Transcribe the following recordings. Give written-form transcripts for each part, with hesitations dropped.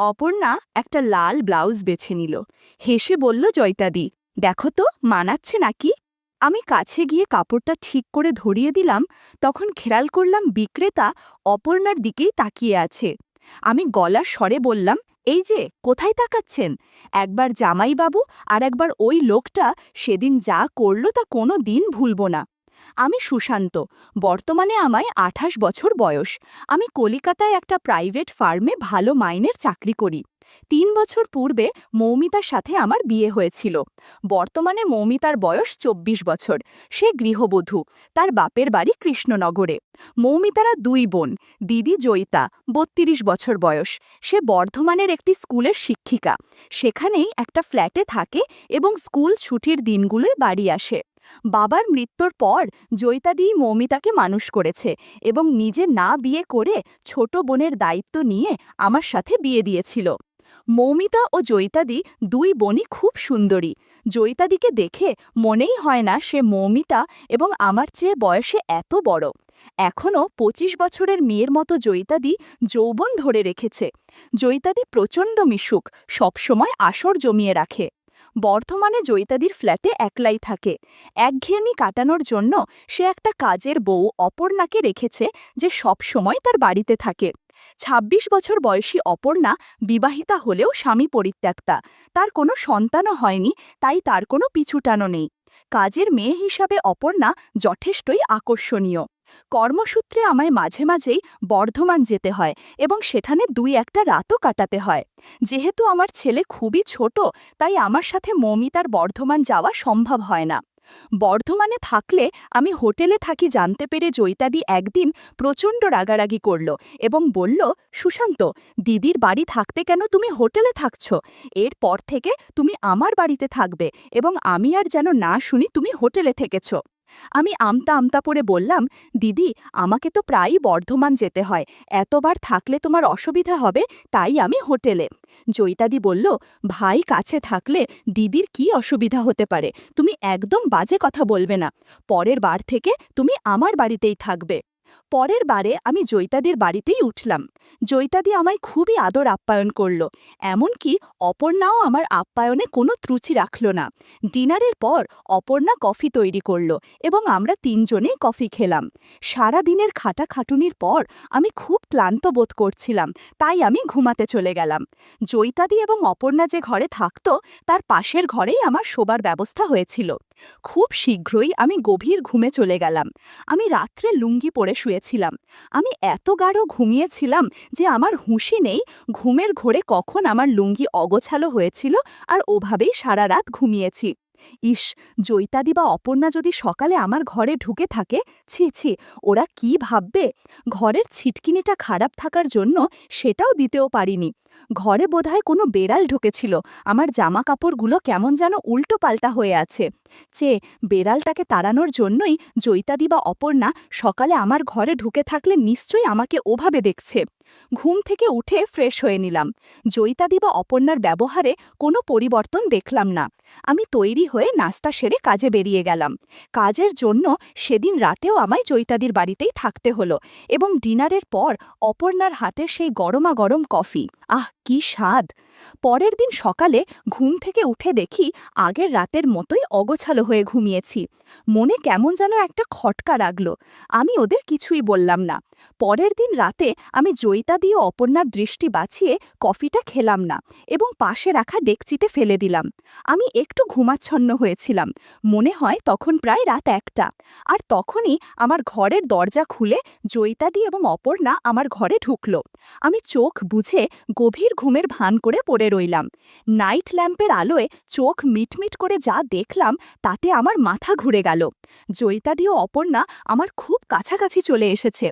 অপর্ণা একটা লাল ব্লাউজ বেছে নিল। হেসে বলল জয়িতাদি, দেখো তো মানাচ্ছে নাকি। আমি কাছে গিয়ে কাপড়টা ঠিক করে ধরিয়ে দিলাম। তখন খেয়াল করলাম বিক্রেতা অপর্ণার দিকেই তাকিয়ে আছে। আমি গলার স্বরে বললাম, এই যে কোথায় তাকাচ্ছেন? একবার জামাইবাবু আর একবার ওই লোকটা সেদিন যা করল তা কোনো দিন ভুলব না। আমি সুশান্ত। বর্তমানে আমায় ২৮ বছর বয়স। আমি কলিকাতায় একটা প্রাইভেট ফার্মে ভালো মাইনের চাকরি করি। ৩ বছর পূর্বে মৌমিতার সাথে আমার বিয়ে হয়েছিল। বর্তমানে মৌমিতার বয়স ২৪ বছর। সে গৃহবধূ। তার বাপের বাড়ি কৃষ্ণনগরে। মৌমিতারা ২ বোন। দিদি জয়িতা, ৩২ বছর বয়স। সে বর্ধমানের একটি স্কুলের শিক্ষিকা। সেখানেই একটা ফ্ল্যাটে থাকে এবং স্কুল ছুটির দিনগুলোয় বাড়ি আসে। বাবার মৃত্যুর পর জয়িতাদি মৌমিতাকে মানুষ করেছে এবং নিজে না বিয়ে করে ছোট বোনের দায়িত্ব নিয়ে আমার সাথে বিয়ে দিয়েছিল। মৌমিতা ও জয়িতাদি ২ বোনই খুব সুন্দরী। জয়িতাদিকে দেখে মনেই হয় না সে মৌমিতা এবং আমার চেয়ে বয়সে এত বড়। এখনও ২৫ বছরের মেয়ের মতো জয়িতাদি যৌবন ধরে রেখেছে। জয়িতাদি প্রচণ্ড মিশুক, সবসময় আসর জমিয়ে রাখে। বর্ধমানে জয়িতাদির ফ্ল্যাটে একলাই থাকে। একঘেয়েমি কাটানোর জন্য সে একটা কাজের বউ অপর্ণাকে রেখেছে, যে সব সময় তার বাড়িতে থাকে। ২৬ বছর বয়সী অপর্ণা বিবাহিতা হলেও স্বামী পরিত্যক্তা। তার কোনো সন্তানও হয়নি, তাই তার কোনো পিছুটানো নেই। কাজের মেয়ে হিসাবে অপর্ণা যথেষ্টই আকর্ষণীয়। কর্মসূত্রে আমায় মাঝে মাঝেই বর্ধমান যেতে হয় এবং সেখানে ২-১টা রাতও কাটাতে হয়। যেহেতু আমার ছেলে খুবই ছোট, তাই আমার সাথে মৌমিতার বর্ধমান যাওয়া সম্ভব হয় না। বর্ধমানে থাকলে আমি হোটেলে থাকি জানতে পেরে জয়িতাদি একদিন প্রচণ্ড রাগারাগি করল এবং বলল, সুশান্ত, দিদির বাড়ি থাকতে কেন তুমি হোটেলে থাকছ? এরপর থেকে তুমি আমার বাড়িতে থাকবে এবং আমি আর যেন না শুনি তুমি হোটেলে থেকেছ। আমি আমতা আমতা পড়ে বললাম, দিদি, আমাকে তো প্রায়ই বর্ধমান যেতে হয়, এতবার থাকলে তোমার অসুবিধা হবে, তাই আমি হোটেলে। জয়িতাদি বলল, ভাই কাছে থাকলে দিদির কি অসুবিধা হতে পারে? তুমি একদম বাজে কথা বলবে না। পরের বার থেকে তুমি আমার বাড়িতেই থাকবে। পরের বারে আমি জয়িতাদির বাড়িতেই উঠলাম। জয়িতাদি আমায় খুবই আদর আপ্যায়ন করল। এমনকি অপর্ণাও আমার আপ্যায়নে কোনো ত্রুচি রাখল না। ডিনারের পর অপর্ণা কফি তৈরি করল এবং আমরা ৩ জনেই কফি খেলাম। সারা দিনের খাটাখাটুনির পর আমি খুব ক্লান্ত বোধ করছিলাম, তাই আমি ঘুমাতে চলে গেলাম। জয়িতাদি এবং অপর্ণা যে ঘরে থাকত তার পাশের ঘরেই আমার শোবার ব্যবস্থা হয়েছিল। খুব শীঘ্রই আমি গভীর ঘুমে চলে গেলাম। আমি রাত্রে লুঙ্গি পরে শুয়েছিলাম। আমি এত গাঢ় ঘুমিয়েছিলাম যে আমার হুঁশই নেই ঘুমের ঘোরে কখন আমার লুঙ্গি অগোছালো হয়েছিল, আর ওভাবেই সারা রাত ঘুমিয়েছি। ইস, জয়িতাদি বা অপর্ণা যদি সকালে আমার ঘরে ঢুকে থাকে, ছি ছি, ওরা কি ভাববে। ঘরের ছিটকিনিটা খারাপ থাকার জন্য সেটাও দিতেও পারিনি। ঘরে বোধহয় কোনো বেড়াল ঢুকেছিল। আমার জামা কাপড়গুলো কেমন যেন উল্টো পাল্টা হয়ে আছে। বেড়ালটাকে তাড়ানোর জন্যই জয়িতাদি বা অপর্ণা সকালে আমার ঘরে ঢুকে থাকলে নিশ্চয়ই আমাকে ওভাবে দেখছে। ঘুম থেকে উঠে ফ্রেশ হয়ে নিলাম। জয়িতাদি বা অপর্ণার ব্যবহারে কোনো পরিবর্তন দেখলাম না। আমি তৈরি হয়ে নাস্তা সেরে কাজে বেরিয়ে গেলাম। কাজের জন্য সেদিন রাতেও আমায় জয়িতাদির বাড়িতেই থাকতে হলো এবং ডিনারের পর অপর্ণার হাতের সেই গরমা গরম কফি, আহ কি স্বাদ! পরের দিন সকালে ঘুম থেকে উঠে দেখি আগের রাতের মতোই অগোছালো হয়ে ঘুমিয়েছি। মনে কেমন যেন একটা খটকা লাগল। আমি ওদের কিছুই বললাম না। পরের দিন রাতে আমি জয়িতাদি ও অপর্ণার দৃষ্টি বাঁচিয়ে কফিটা খেলাম না এবং পাশে রাখা ডেকচিতে ফেলে দিলাম। আমি একটু ঘুমাচ্ছন্ন হয়েছিলাম। মনে হয় তখন প্রায় রাত ১টা। আর তখনই আমার ঘরের দরজা খুলে জয়িতাদি এবং অপর্ণা আমার ঘরে ঢুকল। আমি চোখ বুঝে গভীর ঘুমের ভান করে পড়ে রইলাম। নাইট ল্যাম্পের আলোয় চোখ মিটমিট করে যা দেখলাম তাতে আমার মাথা ঘুরে গেল। জয়িতাদি ও অপর্ণা আমার খুব কাছাকাছি চলে এসেছে।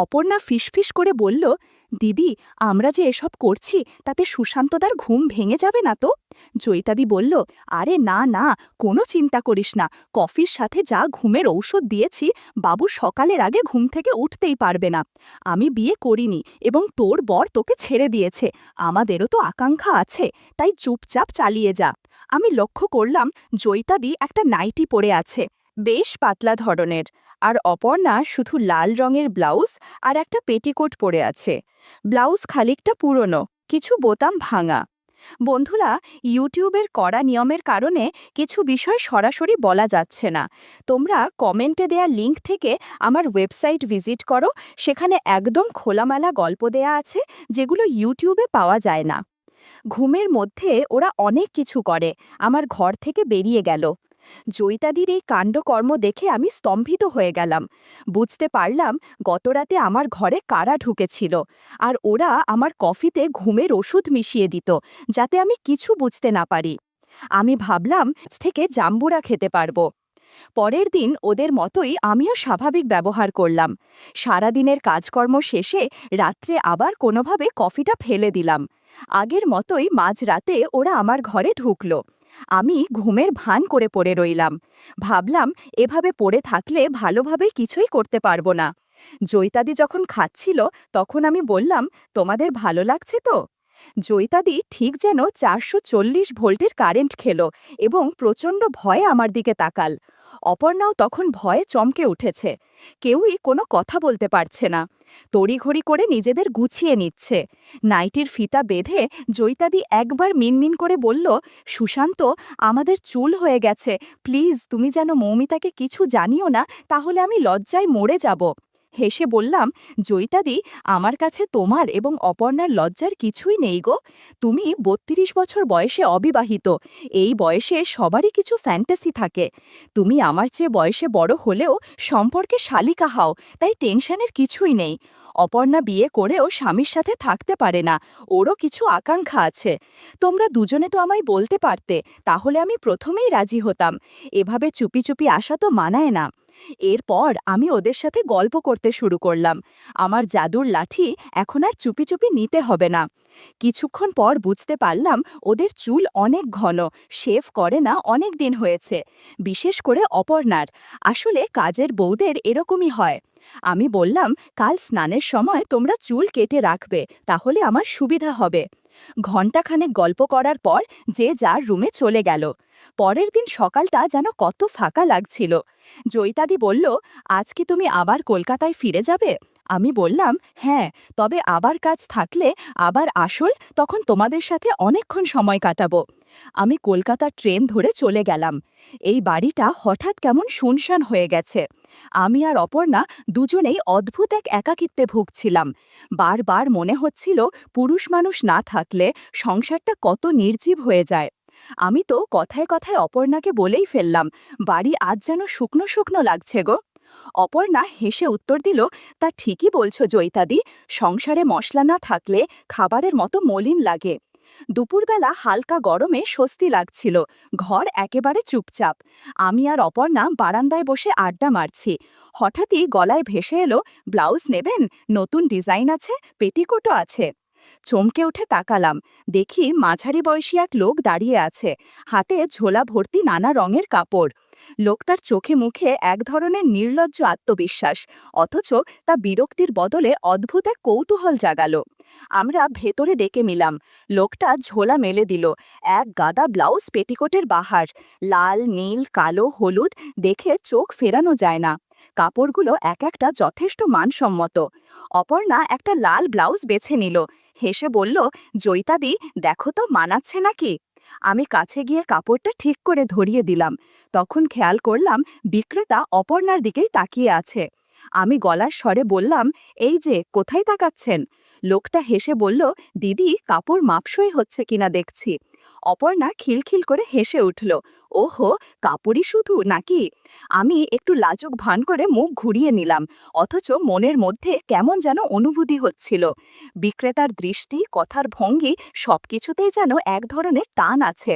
অপর্ণা ফিসফিস করে বলল, দিদি, আমরা যে এসব করছি তাতে সুশান্তদার ঘুম ভেঙে যাবে না তো? জয়িতাদি বলল, আরে না না, কোনো চিন্তা করিস না। কফির সাথে যা ঘুমের ঔষধ দিয়েছি, বাবু সকালের আগে ঘুম থেকে উঠতেই পারবে না। আমি বিয়ে করিনি এবং তোর বর তোকে ছেড়ে দিয়েছে। আমাদেরও তো আকাঙ্ক্ষা আছে, তাই চুপচাপ চালিয়ে যা। আমি লক্ষ্য করলাম জয়িতাদি একটা নাইটি পরে আছে, বেশ পাতলা ধরনের, আর অপর্ণা শুধু লাল রঙের ব্লাউজ আর একটা পেটিকোট পরে আছে। ব্লাউজ খানিকটা পুরনো, কিছু বোতাম ভাঙা। বন্ধুরা, ইউটিউবের কড়া নিয়মের কারণে কিছু বিষয় সরাসরি বলা যাচ্ছে না। তোমরা কমেন্টে দেয়া লিংক থেকে আমার ওয়েবসাইট ভিজিট করো, সেখানে একদম খোলামেলা গল্প দেয়া আছে, যেগুলো ইউটিউবে পাওয়া যায় না। ঘুমের মধ্যে ওরা অনেক কিছু করে, আমার ঘর থেকে বেরিয়ে গেল। জয়িতাদির এই কাণ্ডকর্ম দেখে আমি স্তম্ভিত হয়ে গেলাম। বুঝতে পারলাম গতরাতে আমার ঘরে কারা ঢুকেছিল, আর ওরা আমার কফিতে ঘুমের ওষুধ মিশিয়ে দিত, যাতে আমি কিছু বুঝতে না পারি। আমি ভাবলাম আজ থেকে জাম্বুরা খেতে পারবো। পরের দিন ওদের মতোই আমিও স্বাভাবিক ব্যবহার করলাম। সারাদিনের কাজকর্ম শেষে রাত্রে আবার কোনোভাবে কফিটা ফেলে দিলাম। আগের মতোই মাঝরাতে ওরা আমার ঘরে ঢুকলো। আমি ঘুমের ভান করে পড়ে রইলাম। ভাবলাম এভাবে পড়ে থাকলে ভালোভাবে কিছুই করতে পারবো না। জয়িতাদি যখন খাচ্ছিল তখন আমি বললাম, তোমাদের ভালো লাগছে তো? জয়িতাদি ঠিক যেন 440 ভোল্টের কারেন্ট খেলো এবং প্রচণ্ড ভয়ে আমার দিকে তাকাল। অপর্ণাও তখন ভয়ে চমকে উঠেছে। কেউই কোনো কথা বলতে পারছে না। তড়িঘড়ি করে নিজেদের গুছিয়ে নিচ্ছে। নাইটির ফিতা বেঁধে জয়িতাদি একবার মিনমিন করে বলল, সুশান্ত, আমাদের চুল হয়ে গেছে, প্লিজ তুমি যেন মৌমিতাকে কিছু জানিও না, তাহলে আমি লজ্জায় মরে যাব। হেসে বললাম, জয়িতাদি, আমার কাছে তোমার এবং অপর্ণার লজ্জার কিছুই নেই গো। তুমি 32 বছর বয়সে অবিবাহিত। এই বয়সে সবারই কিছু ফ্যান্টাসি থাকে। তুমি আমার চেয়ে বয়সে বড় হলেও সম্পর্কে শালিকা হও, তাই টেনশনের কিছুই নেই। অপর্ণা বিয়ে করেও স্বামীর সাথে থাকতে পারে না, ওরও কিছু আকাঙ্ক্ষা আছে। তোমরা দুজনে তো আমায় বলতে পারতে, তাহলে আমি প্রথমেই রাজি হতাম। এভাবে চুপি চুপি আসা তো মানায় না। এরপর আমি ওদের সাথে গল্প করতে শুরু করলাম। আমার জাদুর লাঠি এখন আর চুপি চুপি নিতে হবে না। কিছুক্ষণ পর বুঝতে পারলাম ওদের চুল অনেক ঘন, শেভ করে না অনেক দিন হয়েছে। বিশেষ করে অপর্ণার। আসলে কাজের বউদের এরকমই হয়। আমি বললাম, কাল স্নানের সময় তোমরা চুল কেটে রাখবে, তাহলে আমার সুবিধা হবে। ঘণ্টাখানেক গল্প করার পর যে যার রুমে চলে গেল। পরের দিন সকালটা যেন কত ফাঁকা লাগছিল। জয়িতাদি বলল, আজ কি তুমি আবার কলকাতায় ফিরে যাবে? আমি বললাম, হ্যাঁ, তবে আবার কাজ থাকলে আবার আসল, তখন তোমাদের সাথে অনেকক্ষণ সময় কাটাবো। আমি কলকাতার ট্রেন ধরে চলে গেলাম। এই বাড়িটা হঠাৎ কেমন শুনশান হয়ে গেছে। আমি আর অপর্ণা দুজনেই অদ্ভুত এক একাকিত্বে ভুগছিলাম। বারবার মনে হচ্ছিল পুরুষ মানুষ না থাকলে সংসারটা কত নির্জীব হয়ে যায়। আমি তো কথায় কথায় অপর্ণাকে বলেই ফেললাম, বাড়ি আজ যেন শুকনো শুকনো লাগছে গো। অপর্ণা হেসে উত্তর দিল, তা ঠিকই বলছো জয়িতাদি, সংসারে মশলা না থাকলে খাবারের মতো মলিন লাগে। দুপুরবেলা হালকা গরমে স্বস্তি লাগছিল। ঘর একেবারে চুপচাপ। আমি আর অপর্ণা বারান্দায় বসে আড্ডা মারছি। হঠাৎই গলায় ভেসে এলো, ব্লাউজ নেবেন? নতুন ডিজাইন আছে, পেটিকোটও আছে। চমকে উঠে তাকালাম। দেখি মাঝারি বয়সী এক লোক দাঁড়িয়ে আছে, হাতে ঝোলা ভর্তি নানা রঙের কাপড়। লোকটার চোখে মুখে এক ধরনের নির্লজ্জ আত্মবিশ্বাস, অথচ তা বিরক্তির বদলে অদ্ভুত এক কৌতূহল জাগালো। আমরা ভেতরে ডেকে নিলাম। লোকটা ঝোলা মেলে দিল। এক গাদা ব্লাউজ পেটিকোটের বাহার, লাল, নীল, কালো, হলুদ, দেখে চোখ ফেরানো যায় না। কাপড়গুলো এক একটা যথেষ্ট মানসম্মত। অপর্ণা একটা লাল ব্লাউজ বেছে নিল। হেসে বলল, জয়িতাদি, দেখো তো মানাচ্ছে নাকি? আমি কাছে গিয়ে কাপড়টা ঠিক করে ধরিয়ে দিলাম। তখন খেয়াল করলাম বিক্রেতা অপর্ণার দিকেই তাকিয়ে আছে। আমি গলার স্বরে বললাম, এই যে, কোথায় তাকাচ্ছেন? লোকটা হেসে বলল, দিদি, কাপড় মাপসই হচ্ছে কিনা দেখছি। অপর্ণা খিলখিল করে হেসে উঠল, ওহো, কাপড়ই শুধু নাকি? আমি একটু লাজুক ভান করে মুখ ঘুরিয়ে নিলাম, অথচ মনের মধ্যে কেমন যেন অনুভূতি হচ্ছিল। বিক্রেতার দৃষ্টি, কথার ভঙ্গি, সবকিছুতেই যেন এক ধরনের টান আছে।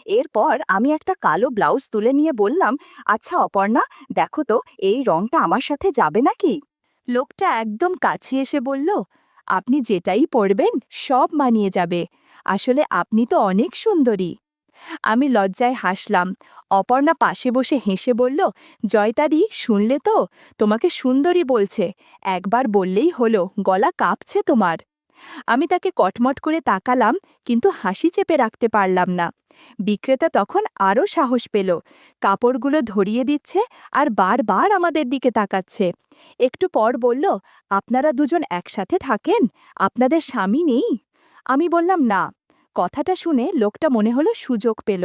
এরপর আমি একটা কালো ব্লাউজ তুলে নিয়ে বললাম, আচ্ছা অপর্ণা, দেখো তো এই রংটা আমার সাথে যাবে নাকি? লোকটা একদম কাছে এসে বলল, আপনি যেটাই পরবেন সব মানিয়ে যাবে। আসলে আপনি তো অনেক সুন্দরী। আমি লজ্জায় হাসলাম। অপর্ণা পাশে বসে হেসে বলল, জয়িতাদি, শুনলে তো? তোমাকে সুন্দরী বলছে। একবার বললেই হলো, গলা কাঁপছে তোমার। আমি তাকে কটমট করে তাকালাম, কিন্তু হাসি চেপে রাখতে পারলাম না। বিক্রেতা তখন আরও সাহস পেল। কাপড়গুলো ধরিয়ে দিচ্ছে আর বারবার আমাদের দিকে তাকাচ্ছে। একটু পর বলল, আপনারা দুজন একসাথে থাকেন? আপনাদের স্বামী নেই? আমি বললাম না। কথাটা শুনে লোকটা মনে হলো সুযোগ পেল।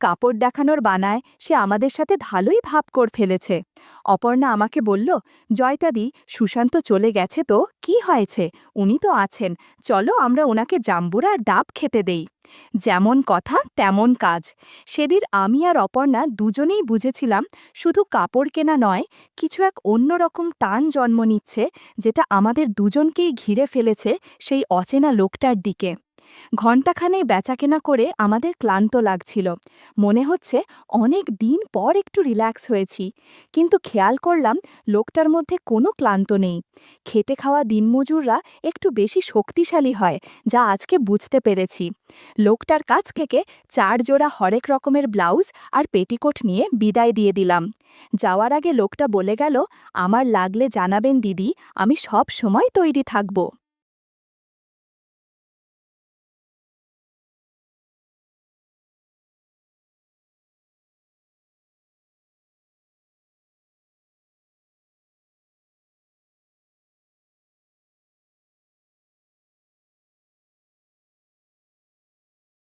কাপড় দেখানোর বানায় সে আমাদের সাথে ভালোই ভাব করে ফেলেছে। অপর্ণা আমাকে বলল, জয়তাদি, সুশান্ত চলে গেছে তো কি হয়েছে, উনি তো আছেন, চলো আমরা ওনাকে জাম্বুরা আর ডাব খেতে দেই। যেমন কথা তেমন কাজ। সেদিন আমি আর অপর্ণা দুজনেই বুঝেছিলাম শুধু কাপড় কেনা নয়, কিছু এক অন্যরকম টান জন্ম নিচ্ছে, যেটা আমাদের দুজনকেই ঘিরে ফেলেছে সেই অচেনা লোকটার দিকে। ঘণ্টাখানেক বেচাকেনা করে আমাদের ক্লান্ত লাগছিল, মনে হচ্ছে অনেক দিন পর একটু রিল্যাক্স হয়েছি। কিন্তু খেয়াল করলাম লোকটার মধ্যে কোনো ক্লান্ত নেই। খেটে খাওয়া দিনমজুররা একটু বেশি শক্তিশালী হয়, যা আজকে বুঝতে পেরেছি। লোকটার কাছ থেকে 4 জোড়া হরেক রকমের ব্লাউজ আর পেটিকোট নিয়ে বিদায় দিয়ে দিলাম। যাওয়ার আগে লোকটা বলে গেল, আমার লাগলে জানাবেন দিদি, আমি সব সময় তৈরি থাকব।